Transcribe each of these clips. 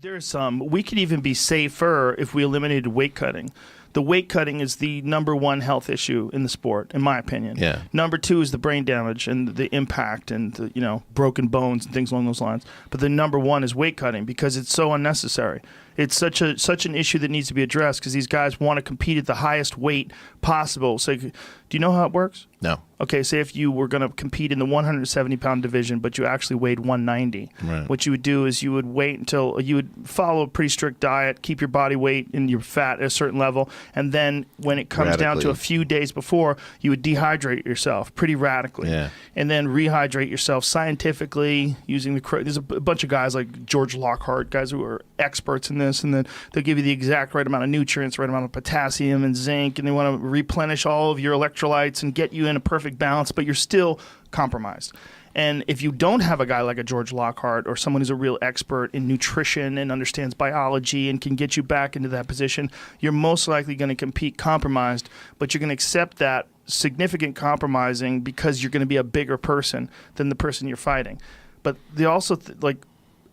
There's some. We could even be safer if we eliminated weight cutting. The weight cutting is the #1 health issue in the sport, in my opinion. Yeah. #2 is the brain damage and the impact and the, broken bones and things along those lines. But the #1 is weight cutting because it's so unnecessary. It's such an issue that needs to be addressed because these guys want to compete at the highest weight possible. So, do you know how it works? No. Okay, say if you were going to compete in the 170-pound division, but you actually weighed 190, Right. what you would do is you would wait until you would follow a pretty strict diet, keep your body weight and your fat at a certain level, and then when it comes down to a few days before, you would dehydrate yourself pretty radically, and then rehydrate yourself scientifically using there's a bunch of guys like George Lockhart, guys who are experts in this, and then they'll give you the exact right amount of nutrients, right amount of potassium and zinc, and they want to replenish all of your electrolytes and get you in a perfect balance, but you're still compromised. And if you don't have a guy like a George Lockhart or someone who's a real expert in nutrition and understands biology and can get you back into that position, you're most likely going to compete compromised, but you're going to accept that significant compromising because you're going to be a bigger person than the person you're fighting. But they also,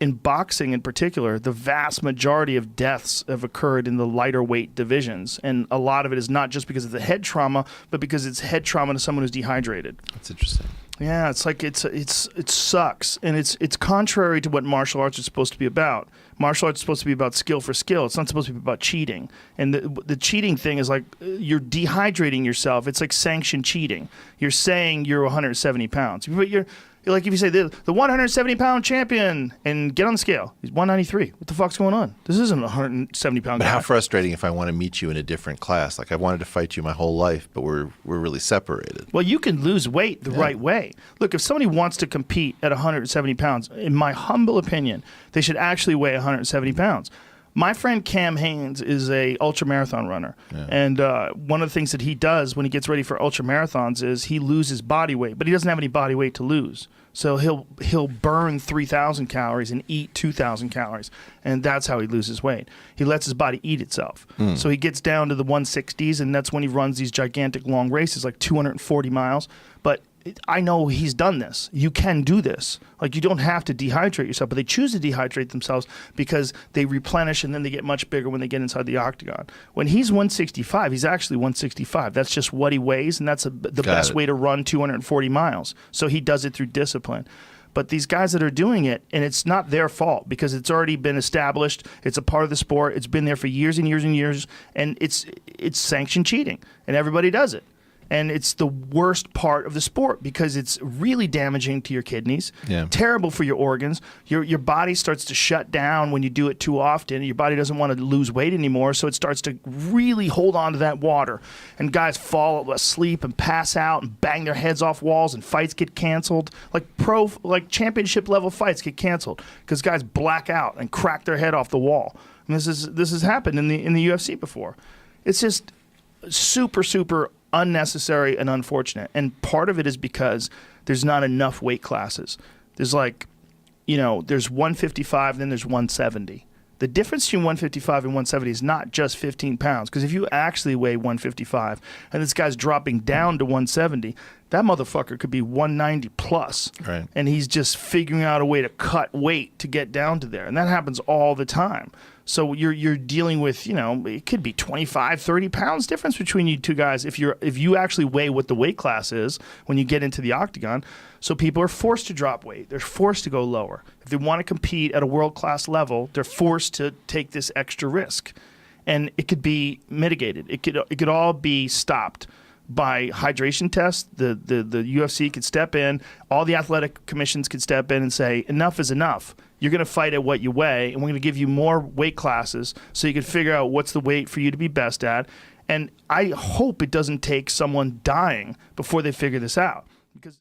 in boxing in particular, the vast majority of deaths have occurred in the lighter weight divisions. And a lot of it is not just because of the head trauma, but because it's head trauma to someone who's dehydrated. That's interesting. Yeah, it's like it sucks, and it's contrary to what martial arts is supposed to be about. Martial arts is supposed to be about skill for skill. It's not supposed to be about cheating. And the cheating thing is like you're dehydrating yourself. It's like sanctioned cheating. You're saying you're 170 pounds, but you're like if you say the 170-pound champion and get on the scale, he's 193. What the fuck's going on? This isn't a 170-pound guy. But how frustrating if I want to meet you in a different class. Like I wanted to fight you my whole life, but we're really separated. Well, you can lose weight the right way. Look, if somebody wants to compete at 170 pounds, in my humble opinion, they should actually weigh 170 pounds. My friend Cam Haines is a ultramarathon runner, and one of the things that he does when he gets ready for ultramarathons is he loses body weight, but he doesn't have any body weight to lose. So he'll burn 3,000 calories and eat 2,000 calories, and that's how he loses weight. He lets his body eat itself. So he gets down to the 160s, and that's when he runs these gigantic long races, like 240 miles. But I know he's done this. You can do this. Like, you don't have to dehydrate yourself, but they choose to dehydrate themselves because they replenish and then they get much bigger when they get inside the octagon. When he's 165, he's actually 165. That's just what he weighs, and that's the best way to run 240 miles. So he does it through discipline. But these guys that are doing it, and it's not their fault because it's already been established. It's a part of the sport. It's been there for years and years and years, and it's sanctioned cheating, and everybody does it. And it's the worst part of the sport because it's really damaging to your kidneys, terrible for your organs. Your body starts to shut down when you do it too often. Your body doesn't want to lose weight anymore, so it starts to really hold on to that water. And guys fall asleep and pass out and bang their heads off walls, and fights get canceled. Like championship level fights get canceled because guys black out and crack their head off the wall. And this has happened in the UFC before. It's just super unnecessary and unfortunate. And part of it is because there's not enough weight classes. There's there's 155, then there's 170. The difference between 155 and 170 is not just 15 pounds. Because if you actually weigh 155 and this guy's dropping down to 170, that motherfucker could be 190 plus. Right. And he's just figuring out a way to cut weight to get down to there. And that happens all the time. So you're dealing with, it could be 25, 30 pounds difference between you two guys if you actually weigh what the weight class is when you get into the octagon. So people are forced to drop weight. They're forced to go lower. If they want to compete at a world-class level, they're forced to take this extra risk. And it could be mitigated. It could all be stopped by hydration tests. The UFC could step in. All the athletic commissions could step in and say, enough is enough. You're going to fight at what you weigh, and we're going to give you more weight classes so you can figure out what's the weight for you to be best at. And I hope it doesn't take someone dying before they figure this out. Because